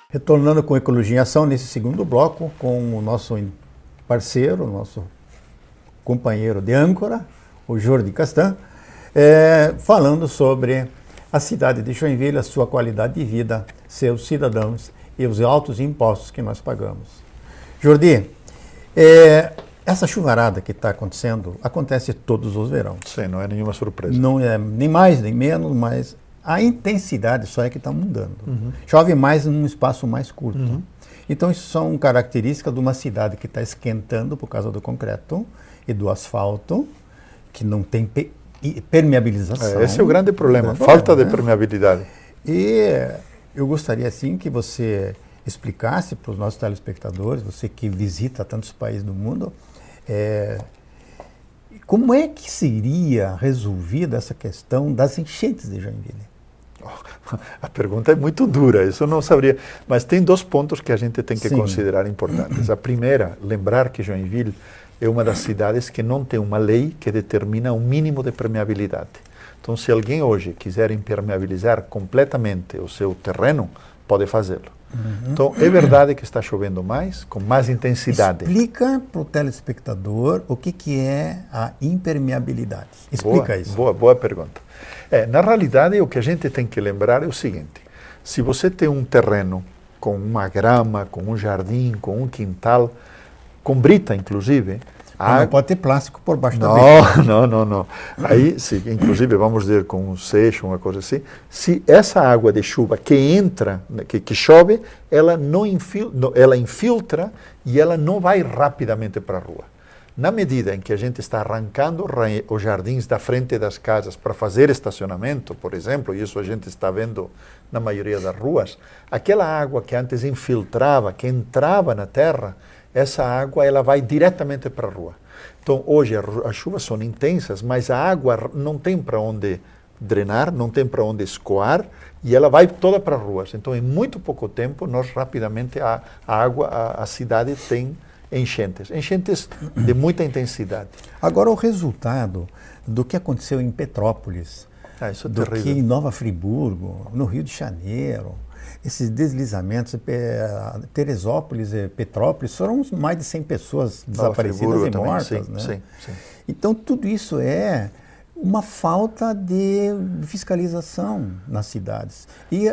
Retornando com Ecologia em Ação, nesse segundo bloco, com o nosso parceiro, nosso companheiro de âncora, o Jordi Castan, falando sobre a cidade de Joinville, a sua qualidade de vida, seus cidadãos e os altos impostos que nós pagamos. Jordi, essa chuvarada que está acontecendo, acontece todos os verões. Sim, não é nenhuma surpresa. Não é nem mais nem menos, mas a intensidade só é que está mudando. Chove mais num espaço mais curto. Então isso são características de uma cidade que está esquentando por causa do concreto e do asfalto, que não tem permeabilização. Esse é o grande problema, falta de permeabilidade. E eu gostaria assim que você explicasse para os nossos telespectadores, você que visita tantos países do mundo, como é que seria resolvida essa questão das enchentes de Joinville? A pergunta é muito dura, isso eu não saberia. Mas tem dois pontos que a gente tem que considerar importantes. A primeira, lembrar que Joinville é uma das cidades que não tem uma lei que determina um mínimo de permeabilidade. Então, se alguém hoje quiser impermeabilizar completamente o seu terreno, pode fazê-lo. Então, é verdade que está chovendo mais, com mais intensidade. Explica para o telespectador o que é a impermeabilidade. Explica isso. Boa pergunta. Na realidade, o que a gente tem que lembrar é o seguinte: se você tem um terreno com uma grama, com um jardim, com um quintal, com brita, inclusive... Não pode ter plástico por baixo da brita. Não. Aí, inclusive, vamos dizer, com um seixo, uma coisa assim, se essa água de chuva que entra, que chove, ela infiltra e ela não vai rapidamente para a rua. Na medida em que a gente está arrancando os jardins da frente das casas para fazer estacionamento, por exemplo, e isso a gente está vendo na maioria das ruas, aquela água que antes infiltrava, que entrava na terra, essa água ela vai diretamente para a rua. Então, hoje as chuvas são intensas, mas a água não tem para onde drenar, não tem para onde escoar, e ela vai toda para as ruas. Então, em muito pouco tempo, nós rapidamente, a cidade tem enchentes de muita intensidade. Agora, o resultado do que aconteceu em Petrópolis, isso é do terrível. que em Nova Friburgo, no Rio de Janeiro, esses deslizamentos, Teresópolis e Petrópolis, foram mais de 100 pessoas desaparecidas e mortas. Sim. Então, tudo isso é uma falta de fiscalização nas cidades. E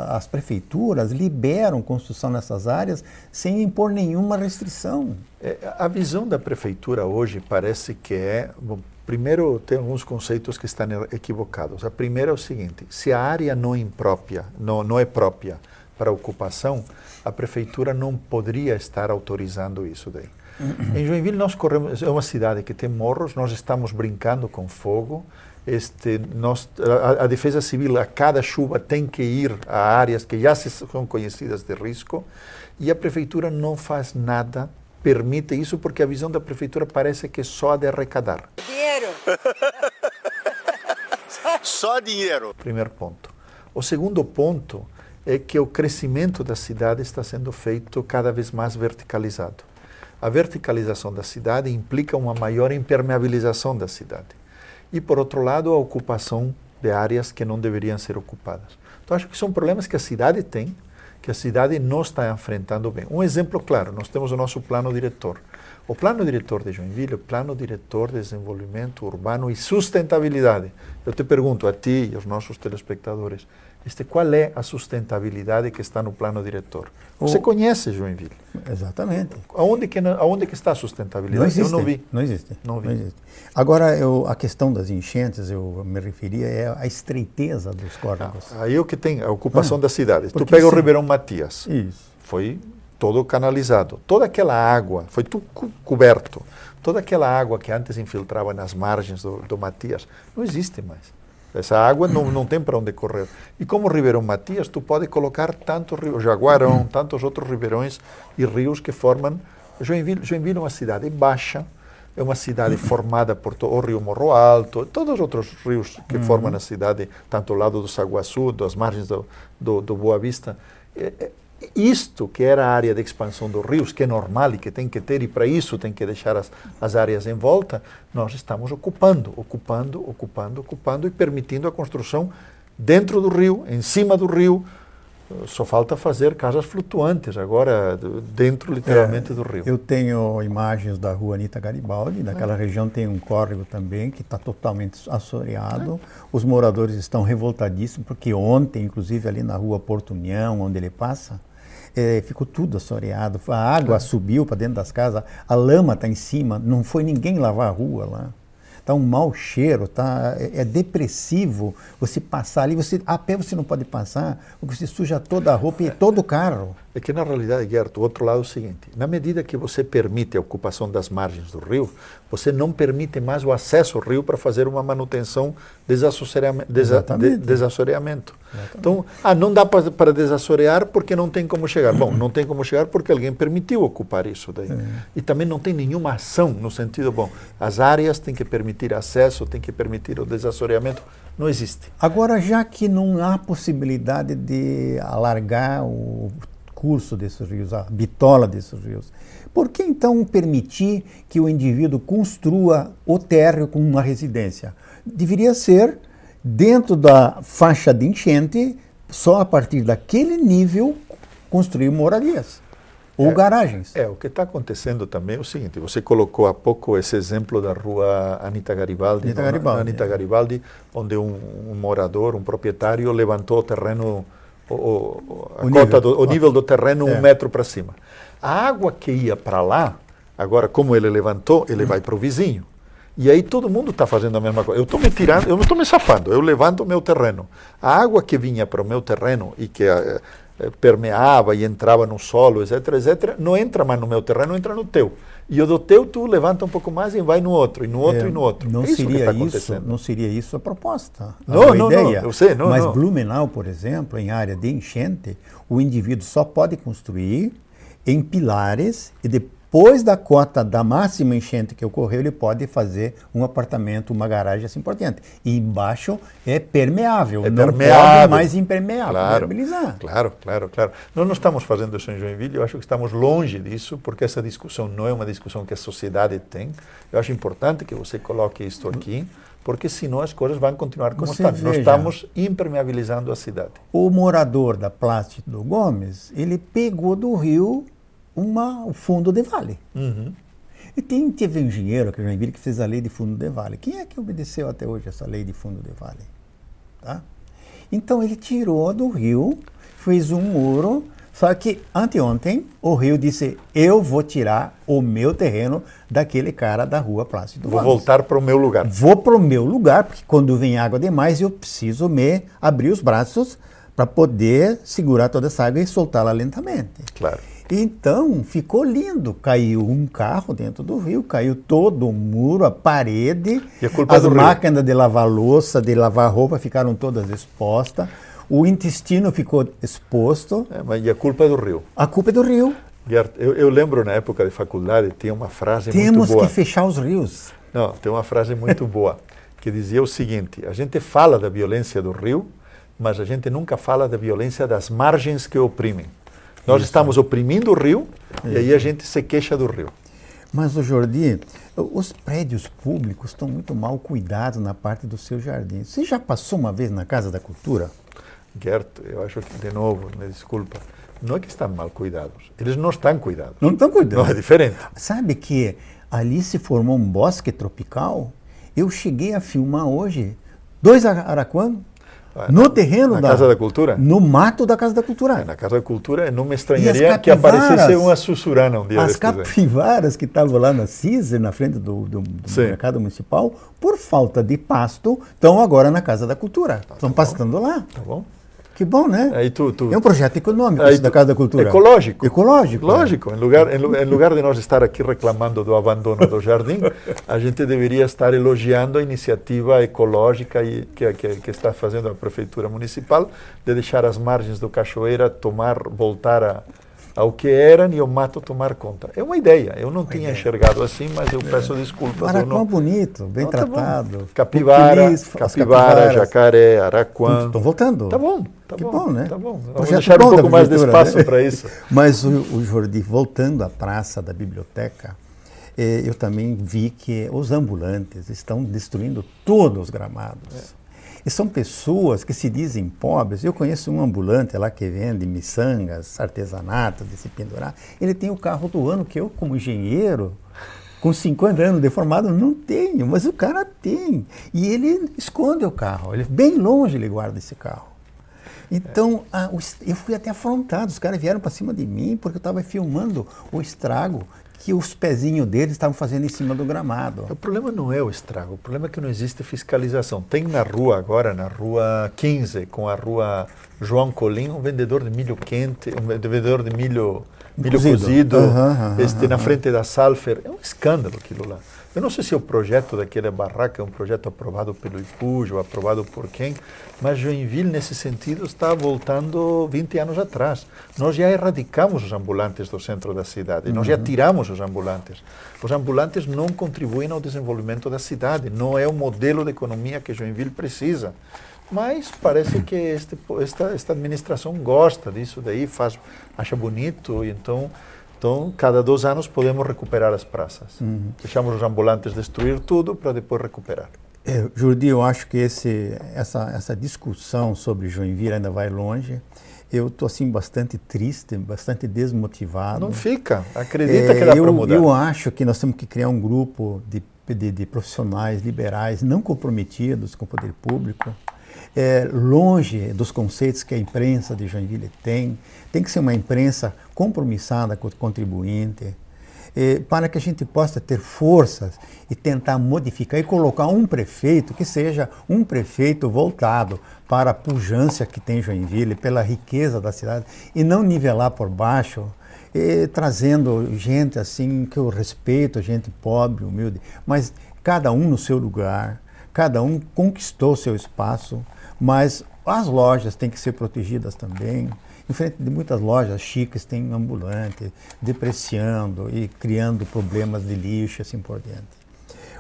as prefeituras liberam construção nessas áreas sem impor nenhuma restrição. A visão da prefeitura hoje parece que primeiro, tem alguns conceitos que estão equivocados. A primeira é o seguinte: se a área não é própria para ocupação, a prefeitura não poderia estar autorizando isso daí. Em Joinville é uma cidade que tem morros, nós estamos brincando com fogo. A Defesa Civil a cada chuva tem que ir a áreas que já são conhecidas de risco, e a prefeitura não faz nada, permite isso, porque a visão da prefeitura parece que é só de arrecadar. Dinheiro! Só dinheiro! Primeiro ponto. O segundo ponto é que o crescimento da cidade está sendo feito cada vez mais verticalizado. A verticalização da cidade implica uma maior impermeabilização da cidade. E, por outro lado, a ocupação de áreas que não deveriam ser ocupadas. Então, acho que são problemas que a cidade tem, que a cidade não está enfrentando bem. Um exemplo claro, nós temos o nosso plano diretor. O plano diretor de Joinville é o plano diretor de desenvolvimento urbano e sustentabilidade. Eu te pergunto a ti e aos nossos telespectadores, qual é a sustentabilidade que está no plano diretor? Você conhece Joinville? Exatamente. Aonde que está a sustentabilidade? Não existe. Eu não vi. Não existe. Não vi. Não existe. Agora, a questão das enchentes, eu me referia à estreiteza dos córregos. Aí é o que tem, a ocupação das cidades. Tu porque pega o Ribeirão Matias. Isso. Foi todo canalizado. Toda aquela água, foi tudo coberto. Toda aquela água que antes infiltrava nas margens do Matias, não existe mais. Essa água não tem para onde correr. E como o Ribeirão Matias, tu pode colocar tanto rio Jaguarão, tantos outros ribeirões e rios que formam... Joinville é uma cidade baixa, é uma cidade formada por o rio Morro Alto, todos os outros rios que formam a cidade, tanto ao lado do Saguaçu, das margens do Boa Vista. isto que era a área de expansão dos rios, que é normal e que tem que ter, e para isso tem que deixar as áreas em volta, nós estamos ocupando e permitindo a construção dentro do rio, em cima do rio. Só falta fazer casas flutuantes agora, dentro literalmente do rio. Eu tenho imagens da rua Anita Garibaldi, naquela região tem um córrego também que está totalmente assoreado. Os moradores estão revoltadíssimos, porque ontem, inclusive ali na rua Porto União, onde ele passa, ficou tudo assoreado. A água subiu para dentro das casas, a lama está em cima, não foi ninguém lavar a rua lá. Está um mau cheiro, é depressivo você passar ali, a pé você não pode passar, porque você suja toda a roupa e todo o carro. É que na realidade, Gerto, o outro lado é o seguinte, na medida que você permite a ocupação das margens do rio, você não permite mais o acesso ao rio para fazer uma manutenção desassoreamento. Então, não dá para desassorear porque não tem como chegar. Bom, não tem como chegar porque alguém permitiu ocupar isso daí. E também não tem nenhuma ação no sentido, bom, as áreas têm que permitir acesso, têm que permitir o desassoreamento. Não existe. Agora, já que não há possibilidade de alargar o curso desses rios, a bitola desses rios, por que então permitir que o indivíduo construa o térreo com uma residência? Deveria ser dentro da faixa de enchente, só a partir daquele nível construir moradias ou garagens. O que está acontecendo também é o seguinte, você colocou há pouco esse exemplo da rua Anita Garibaldi, Anita Garibaldi, onde um morador, um proprietário levantou o terreno, o nível do terreno 1 metro para cima. A água que ia para lá, agora como ele levantou, ele vai para o vizinho. E aí todo mundo está fazendo a mesma coisa. Eu estou me tirando, eu não estou me safando, eu levanto o meu terreno. A água que vinha para o meu terreno e que permeava e entrava no solo, etc., não entra mais no meu terreno, entra no teu. E o do teu, tu levanta um pouco mais e vai no outro, e no outro, e no outro. Não, isso seria que está acontecendo. Não seria isso a proposta, não, ideia. Não, eu sei, não. Mas Blumenau, por exemplo, em área de enchente, o indivíduo só pode construir em pilares e depois da cota da máxima enchente que ocorreu, ele pode fazer um apartamento, uma garagem assim por diante. E embaixo é permeável, não pode mais impermeável, permeabilizar. Claro. Nós não estamos fazendo isso em Joinville, eu acho que estamos longe disso, porque essa discussão não é uma discussão que a sociedade tem. Eu acho importante que você coloque isto aqui, porque senão as coisas vão continuar como estão. Nós estamos impermeabilizando a cidade. O morador da Plácido Gomes, ele pegou do rio o fundo de vale. E teve um engenheiro que eu já vi que fez a lei de fundo de vale. Quem é que obedeceu até hoje essa lei de fundo de vale? Tá? Então ele tirou do rio, fez um muro, só que anteontem o rio disse, eu vou tirar o meu terreno daquele cara da rua Plácido Gomes. Vou voltar para o meu lugar. Vou para o meu lugar, porque quando vem água demais eu preciso abrir os braços para poder segurar toda essa água e soltá-la lentamente. Claro. Então, ficou lindo. Caiu um carro dentro do rio, caiu todo o muro, a parede, as máquinas de lavar louça, de lavar roupa ficaram todas expostas, o intestino ficou exposto. Mas e a culpa é do rio? A culpa é do rio. Gert, eu lembro na época de faculdade, tinha uma frase muito boa. Temos que fechar os rios. Não, tem uma frase muito boa, que dizia o seguinte, a gente fala da violência do rio, mas a gente nunca fala da violência das margens que oprimem. Nós estamos oprimindo o rio e aí a gente se queixa do rio. Mas, Jordi, os prédios públicos estão muito mal cuidados na parte do seu jardim. Você já passou uma vez na Casa da Cultura? Gert, eu acho que, de novo, me desculpa, não é que estão mal cuidados, eles não estão cuidados. Não estão cuidando. Não, é diferente. Sabe que ali se formou um bosque tropical? Eu cheguei a filmar hoje 2 araquãs. No terreno da Casa da Cultura? No mato da Casa da Cultura. Na Casa da Cultura, não me estranharia que aparecesse uma sussurana um dia. As capivaras que estavam lá na Ciser, na frente do mercado municipal, por falta de pasto, estão agora na Casa da Cultura. Estão pastando lá. Tá bom. Que bom, né? Aí é um projeto econômico isso da Casa da Cultura. Ecológico. Ecológico. Lógico. Em lugar de nós estar aqui reclamando do abandono do jardim, a gente deveria estar elogiando a iniciativa ecológica que está fazendo a Prefeitura Municipal de deixar as margens do Cachoeira voltar ao que eram e o mato tomar conta. É uma ideia, eu não tinha enxergado assim, mas eu peço desculpas. Araquã bonito, bem tratado. Tá capivara, jacaré, araquã. Estão voltando. Tá bom, que bom, né? Tá bom. Vamos deixar um pouco mais de espaço para isso. Mas o Jordi, voltando à praça da biblioteca, eu também vi que os ambulantes estão destruindo todos os gramados. E são pessoas que se dizem pobres. Eu conheço um ambulante lá que vende miçangas, artesanato, de se pendurar. Ele tem o carro do ano que eu, como engenheiro, com 50 anos de formado, não tenho. Mas o cara tem. E ele esconde o carro. Ele, bem longe ele guarda esse carro. Então, eu fui até afrontado. Os caras vieram para cima de mim porque eu estava filmando o estrago que os pezinhos deles estavam fazendo em cima do gramado. O problema não é o estrago, o problema é que não existe fiscalização. Tem na rua agora, na rua 15, com a rua João Colim, um vendedor de milho quente, um vendedor de milho cozido, na frente da Salfer. É um escândalo aquilo lá. Eu não sei se o projeto daquela barraca é um projeto aprovado pelo IPUJ ou aprovado por quem, mas Joinville, nesse sentido, está voltando 20 anos atrás. Nós já erradicamos os ambulantes do centro da cidade, nós já tiramos os ambulantes. Os ambulantes não contribuem ao desenvolvimento da cidade, não é o modelo de economia que Joinville precisa. Mas parece que esta administração gosta disso daí, acha bonito, e então, cada 2 anos podemos recuperar as praças. Deixamos os ambulantes destruir tudo para depois recuperar. Jordi, eu acho que essa discussão sobre Joinville ainda vai longe. Eu estou assim bastante triste, bastante desmotivado. Não fica, acredita que dá para mudar. Eu acho que nós temos que criar um grupo de profissionais liberais não comprometidos com o poder público, longe dos conceitos que a imprensa de Joinville tem. Tem que ser uma imprensa compromissada com o contribuinte, para que a gente possa ter forças e tentar modificar e colocar um prefeito que seja um prefeito voltado para a pujança que tem Joinville, pela riqueza da cidade, e não nivelar por baixo, trazendo gente assim que eu respeito, gente pobre, humilde, mas cada um no seu lugar, cada um conquistou seu espaço, mas as lojas têm que ser protegidas também. Em frente de muitas lojas chiques tem ambulante, depreciando e criando problemas de lixo, assim por diante.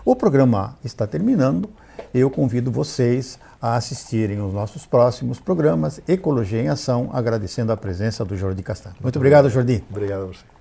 O programa está terminando. Eu convido vocês a assistirem os nossos próximos programas Ecologia em Ação, agradecendo a presença do Jordi Castan. Muito obrigado, Jordi. Obrigado a você.